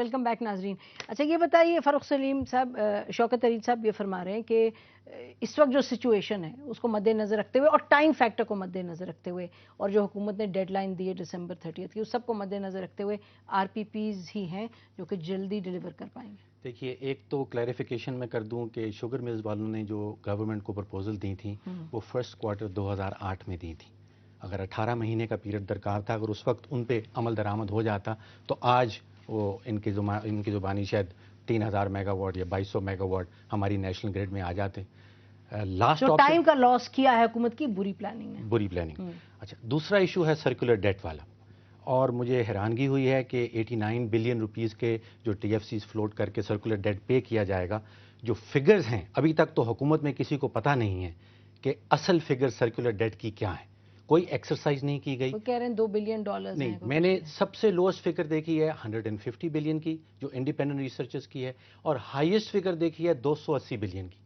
Welcome back ناظرین. اچھا یہ بتائیے فاروق سلیم صاحب, شوکت ارید صاحب یہ فرما رہے ہیں کہ اس وقت جو سچویشن ہے اس کو مد نظر رکھتے ہوئے اور ٹائم فیکٹر کو مد نظر رکھتے ہوئے اور جو حکومت نے ڈیڈ لائن دی ہے December 30 کی, اس سب کو مد نظر رکھتے ہوئے آر پی پیز ہی ہیں جو کہ جلدی ڈیلیور کر پائیں گے. دیکھیے, ایک تو کلیریفیکیشن میں کر دوں کہ شوگر ملز والوں نے جو گورنمنٹ کو پرپوزل دی تھیں وہ فرسٹ کوارٹر 2008 میں دی تھیں. اگر 18 مہینے کا پیریڈ درکار تھا, اگر اس وقت ان پہ عمل درآمد ہو جاتا تو آج وہ ان کی زبانی شاید 3000 میگا واٹ یا 2200 میگا واٹ ہماری نیشنل گریڈ میں آ جاتے. لاسٹ ٹائم کا لاس کیا ہے حکومت کی بری پلاننگ ہے. بری پلاننگ. اچھا, دوسرا ایشو ہے سرکولر ڈیٹ والا, اور مجھے حیرانگی ہوئی ہے کہ 89 بلین روپیز کے جو ٹی ایف سیز فلوٹ کر کے سرکولر ڈیٹ پے کیا جائے گا, جو فگرز ہیں ابھی تک تو حکومت میں کسی کو پتہ نہیں ہے کہ اصل فگر سرکولر ڈیٹ کی کیا ہے. کوئی ایکسرسائز نہیں کی گئی. وہ کہہ رہے ہیں $2 بلین. نہیں, میں نے سب سے لوسٹ فگر دیکھی ہے 150 بلین کی جو انڈیپینڈنٹ ریسرچرز کی ہے, اور ہائیسٹ فگر دیکھی ہے 280 بلین کی.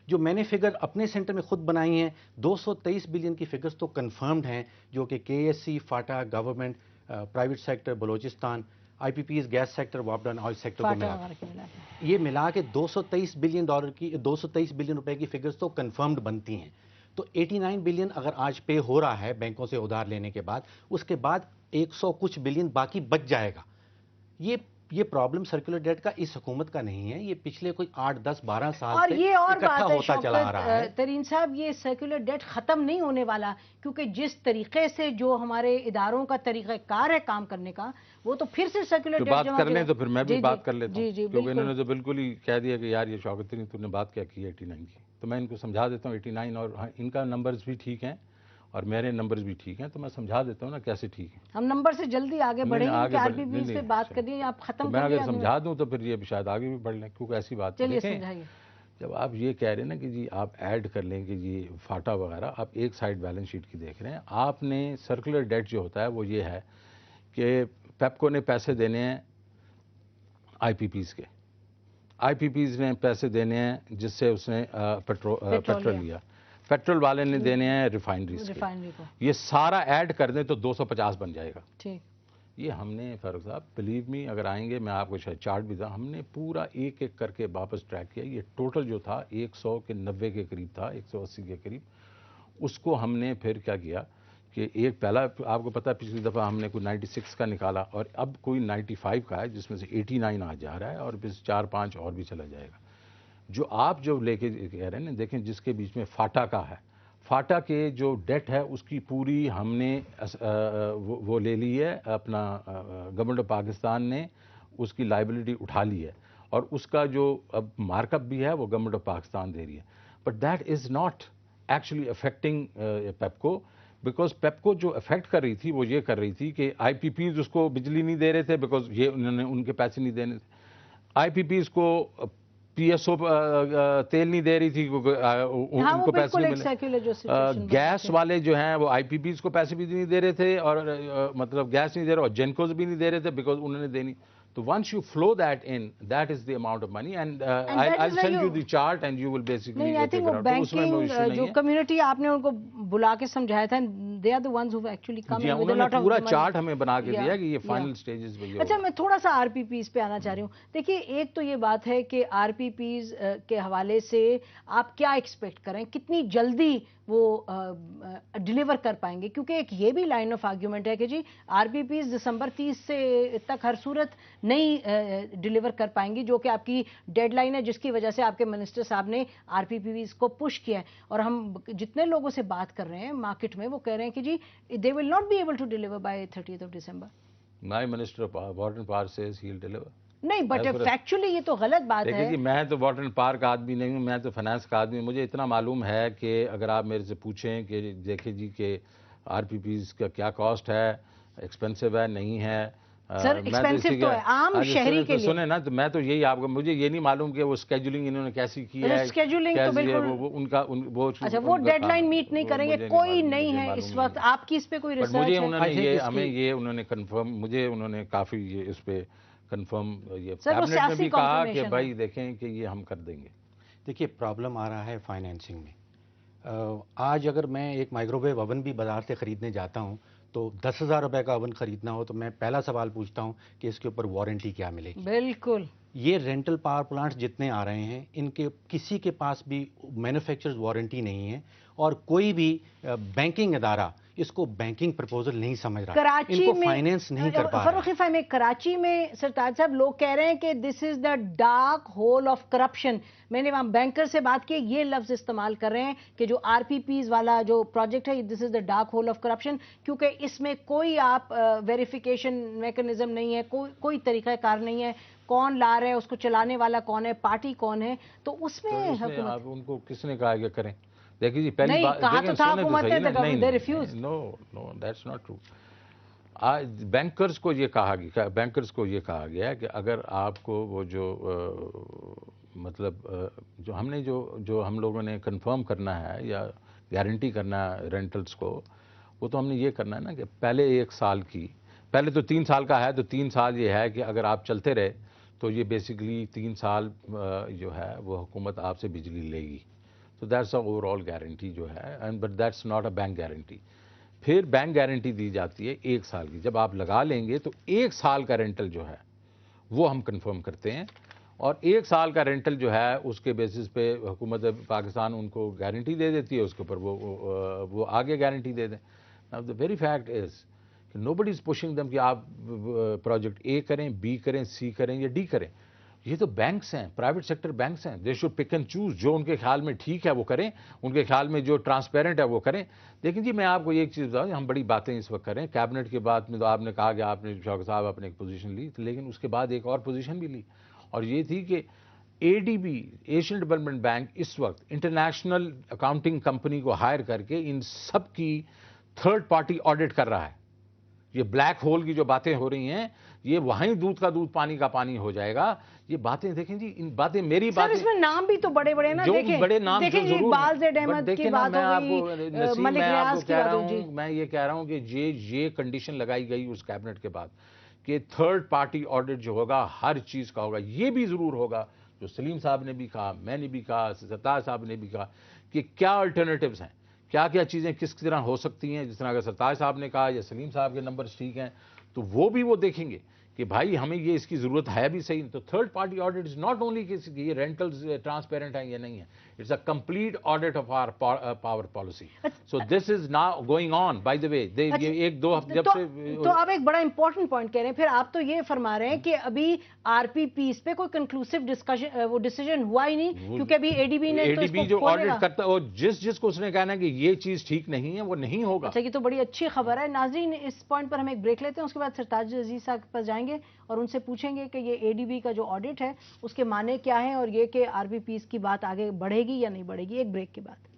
جو میں نے فگر اپنے سینٹر میں خود بنائی ہیں 223 بلین کی فگرز تو کنفرمڈ ہیں, جو کہ K S C, FATA, government, private sector, Balochistan, I P Ps, gas sector, وابڈن آئل سیکٹر کو ملا یہ ملا کے $223 بلین روپے کی فگرز تو کنفرمڈ بنتی ہیں. تو 89 بلین اگر آج پے ہو رہا ہے بینکوں سے ادھار لینے کے بعد, اس کے بعد 100 کچھ بلین باقی بچ جائے گا. یہ پرابلم سرکولر ڈیٹ کا اس حکومت کا نہیں ہے, یہ پچھلے کوئی 8, 10, 12 سال سے اکٹھا ہوتا چلا آ رہا ہے. ترین صاحب, یہ سرکولر ڈیٹ ختم نہیں ہونے والا, کیونکہ جس طریقے سے جو ہمارے اداروں کا طریقہ کار ہے کام کرنے کا, وہ تو پھر سے سرکولر ڈیٹ بات کر لیں تو پھر میں بھی بات کر لیتا ہوں, کیونکہ انہوں نے تو بالکل ہی کہہ دیا کہ یار یہ شوکت ارید تم نے بات کیا کی 89 کی. تو میں ان کو سمجھا دیتا ہوں 89, اور ان کا نمبرز بھی ٹھیک ہیں اور میرے نمبرز بھی ٹھیک ہیں, تو میں سمجھا دیتا ہوں نا کیسے ٹھیک ہیں. ہم نمبر سے جلدی آگے بڑھیں گے, آر پی پیز پہ بات کریے, آپ ختم کر میں اگر سمجھا دوں تو پھر یہ شاید آگے بھی بڑھ لیں, کیونکہ ایسی بات دیکھیں جب آپ یہ کہہ رہے ہیں نا کہ جی آپ ایڈ کر لیں کہ جی فاٹا وغیرہ, آپ ایک سائڈ بیلنس شیٹ کی دیکھ رہے ہیں. آپ نے سرکولر ڈیٹ جو ہوتا ہے وہ یہ ہے کہ پیپکو نے پیسے دینے ہیں آئی پی پیز کے, آئی پی پیز نے پیسے دینے ہیں جس سے اس نے پیٹرول لیا, پیٹرول والے نے دینے ہیں ریفائنریز کو. یہ سارا ایڈ کر دیں تو 250 بن جائے گا. یہ ہم نے فاروق صاحب بلیو می, اگر آئیں گے میں آپ کو شاید چارٹ بھی تھا, ہم نے پورا ایک ایک کر کے واپس ٹریک کیا. یہ ٹوٹل جو تھا 100 کے 90 کے قریب تھا, 180 کے قریب. اس کو ہم نے پھر کیا کیا کہ ایک پہلا آپ کو پتا پچھلی دفعہ ہم نے کوئی 96 کا نکالا, اور اب کوئی 95 کا ہے جس میں سے 89 آ جا رہا ہے, اور پھر 4-5 اور بھی چلا جائے گا. جو آپ جو لے کے کہہ رہے ہیں نا, دیکھیں جس کے بیچ میں فاٹا کا ہے, فاٹا کے جو ڈیٹ ہے اس کی پوری ہم نے وہ لے لی ہے, اپنا گورنمنٹ آف پاکستان نے اس کی لائبلٹی اٹھا لی ہے, اور اس کا جو اب مارک اپ بھی ہے وہ گورنمنٹ آف پاکستان دے رہی ہے. But that is not actually affecting PEPCO, because PEPCO جو افیکٹ کر رہی تھی وہ یہ کر رہی تھی کہ آئی پی پیز اس کو بجلی نہیں دے رہے تھے, بیکاز یہ انہوں نے ان کے پیسے نہیں دینے تھے. آئی پی پیز کو پی ایس او تیل نہیں دے رہی تھی, ان کو پیسے نہیں ملے. گیس والے جو ہیں وہ آئی پی پیز کو پیسے بھی نہیں دے رہے تھے, اور مطلب گیس نہیں دے رہے, اور جینکوز بھی نہیں دے رہے تھے بیکاز انہوں نے دینی. تو once you flow that in, that is the amount of money, and I'll send you the chart and you will basically نہیں, I think وہ بینکنگ جو کمیونٹی آپ نے ان کو بلا کے سمجھایا تھا, they are the ones who actually come in with a lot of پورا چارٹ ہمیں بنا کے دیا کہ یہ فائنل سٹیجز پہ. اچھا, میں تھوڑا سا آر پی پیز پہ آنا چاہ رہی ہوں. دیکھیے, ایک تو یہ بات ہے کہ آر پی پیز کے حوالے سے آپ کیا ایکسپیکٹ کریں, کتنی جلدی وہ ڈیلیور کر پائیں گے, کیونکہ ایک یہ بھی لائن آف آرگیومنٹ ہے کہ جی آر پی پیز December 30 سے تک ہر صورت نہیں ڈیلیور کر پائیں گی, جو کہ آپ کی ڈیڈ لائن ہے, جس کی وجہ سے آپ کے منسٹر صاحب نے آر پی پیز کو پش کیا ہے. اور ہم جتنے لوگوں سے بات کر رہے ہیں مارکیٹ میں, وہ کہہ رہے ہیں کہ جی they will not be able to deliver by 30th of December. My Minister of Water and Power says he'll deliver. نہیں, بٹ فیکچولی یہ تو غلط بات ہے. دیکھیں جی, میں تو واٹر اینڈ پاور کا آدمی نہیں ہوں, میں تو فائنانس کا آدمی ہوں. مجھے اتنا معلوم ہے کہ اگر آپ میرے سے پوچھیں کہ دیکھیں جی کہ آر پی پیز کا کیا کاسٹ ہے, ایکسپینسو ہے نہیں ہے. سر ایکسپینسو تو ہے عام شہری کے لیے. سنیں نا, تو میں تو یہی آپ کو, مجھے یہ نہیں معلوم کہ وہ اسکیجولنگ انہوں نے کیسی کی ہے. اسکیجولنگ تو بالکل ان کا اچھا, وہ ڈیڈ لائن میٹ نہیں کریں گے, کوئی نہیں ہے اس وقت. آپ کی اس پہ کوئی ریسرچ ہے؟ مجھے انہوں نے یہ ہمیں یہ انہوں نے کنفرم, مجھے انہوں نے کافی یہ اس پہ کنفرم یہ کیبنٹ میں بھی کہا کہ بھائی دیکھیں کہ یہ ہم کر دیں گے. دیکھیے, پرابلم آ رہا ہے فائنینسنگ میں. آج اگر میں ایک مائکرو ویو اوون بھی بازار سے خریدنے جاتا ہوں تو 10,000 روپے کا اوون خریدنا ہو تو میں پہلا سوال پوچھتا ہوں کہ اس کے اوپر وارنٹی کیا ملے گی. بالکل. یہ رینٹل پاور پلانٹس جتنے آ رہے ہیں ان کے کسی کے پاس بھی مینوفیکچرز وارنٹی نہیں ہے, اور کوئی بھی بینکنگ ادارہ اس کو بینکنگ پرپوزل نہیں سمجھ رہا, ان کو فائنینس نہیں کر پا رہا. فاروق فہمی, کراچی میں سرتاج صاحب لوگ کہہ رہے ہیں کہ this is the dark hole of corruption. میں نے وہاں بینکر سے بات کی, یہ لفظ استعمال کر رہے ہیں کہ جو آر پی پیز والا جو پروجیکٹ ہے this is the dark hole of corruption, کیونکہ اس میں کوئی آپ ویریفیکیشن میکنزم نہیں ہے, کوئی طریقہ کار نہیں ہے, کون لا رہا ہے, اس کو چلانے والا کون ہے, پارٹی کون ہے. تو اس میں آپ ان کو کس نے کہا کہ کریں؟ دیکھیں جی پہلی بات کہا تو تھا حکومت نے, نو دیٹس ناٹ ٹرو. بینکرز کو یہ کہا گیا کہ اگر آپ کو وہ جو مطلب جو ہم نے جو ہم لوگوں نے کنفرم کرنا ہے یا گارنٹی کرنا ہے رینٹلز کو, وہ تو ہم نے یہ کرنا ہے نا کہ پہلے 1 سال کی, پہلے تو 3 سال کا ہے, تو 3 سال یہ ہے کہ اگر آپ چلتے رہے تو یہ بیسیکلی 3 سال جو ہے وہ حکومت آپ سے بجلی لے گی. تو that's a over all guarantee جو ہے, but that's not a bank guarantee. پھر بینک گارنٹی دی جاتی ہے 1 سال کی. جب آپ لگا لیں گے تو 1 سال کا رینٹل جو ہے وہ ہم کنفرم کرتے ہیں, اور 1 سال کا رینٹل جو ہے اس کے بیسس پہ حکومت پاکستان ان کو گارنٹی دے دیتی ہے, اس کے اوپر وہ آگے گارنٹی دے دیں. Now the very fact is کہ nobody is pushing them کہ آپ پروجیکٹ اے کریں, بی کریں, سی کریں یا ڈی کریں. یہ تو بینکس ہیں, پرائیویٹ سیکٹر بینکس ہیں. They should pick and choose, جو ان کے خیال میں ٹھیک ہے وہ کریں, ان کے خیال میں جو ٹرانسپیرنٹ ہے وہ کریں. لیکن جی میں آپ کو ایک چیز بتاؤں, ہم بڑی باتیں اس وقت کریں. کیبنٹ کے بعد میں تو آپ نے کہا کہ آپ نے شوکت صاحب آپ نے ایک پوزیشن لی, لیکن اس کے بعد ایک اور پوزیشن بھی لی, اور یہ تھی کہ A D B Asian development bank اس وقت انٹرنیشنل اکاؤنٹنگ کمپنی کو ہائر کر کے ان سب کی تھرڈ پارٹی آڈٹ کر رہا ہے. یہ بلیک ہول کی جو باتیں ہو رہی ہیں, یہ وہیں دودھ کا دودھ پانی کا پانی ہو جائے گا. یہ باتیں دیکھیں جی, ان باتیں میری باتیں, اس میں نام بھی تو بڑے بڑے نا, بڑے نام دیکھیں جی اقبال زید احمد کی بات ہو گئی, ملک ریاض کی بات ہو گئی. میں یہ کہہ رہا ہوں کہ یہ کنڈیشن لگائی گئی اس کیبنٹ کے بعد کہ تھرڈ پارٹی آڈٹ جو ہوگا ہر چیز کا ہوگا. یہ بھی ضرور ہوگا جو سلیم صاحب نے بھی کہا, میں نے بھی کہا, سرتاج صاحب نے بھی کہا کہ کیا الٹرنیٹیوز ہیں, کیا چیزیں کس طرح ہو سکتی ہیں. جس طرح اگر سرتاج صاحب نے کہا یا سلیم صاحب کے نمبرز ٹھیک ہیں تو وہ بھی وہ دیکھیں گے کہ بھائی ہمیں یہ اس کی ضرورت ہے بھی صحیح. تو third party audit is not only کہ یہ رینٹلز ٹرانسپیرنٹ ہیں یا نہیں ہے, it's a complete audit of our power policy. So this is now going on by the way. ایک دو ہفتے جب سے تو آپ ایک بڑا امپورٹنٹ پوائنٹ کہہ رہے ہیں. پھر آپ تو یہ فرما رہے ہیں کہ ابھی آر پی پیز پہ کوئی کنکلوسیو ڈسکشن وہ ڈیسیجن ہوا ہی نہیں, کیونکہ ابھی اے ڈی بی نے تو اس کو جو آڈٹ کرتا ہے, جس کو اس نے کہنا ہے کہ یہ چیز ٹھیک نہیں ہے وہ نہیں ہوگا. اچھا, یہ تو بڑی اچھی خبر ہے. ناظرین, اس پوائنٹ پر ہم ایک بریک لیتے ہیں, اس کے بعد سرتاج عزیز صاحب کے پاس جائیں گے اور ان سے پوچھیں گے کہ یہ اے ڈی بی کا جو آڈٹ ہے اس کے معنی کیا ہیں, اور یہ کہ آر پی پیز کی بات آگے بڑھے گی یا نہیں بڑھے گی. ایک بریک کے بعد.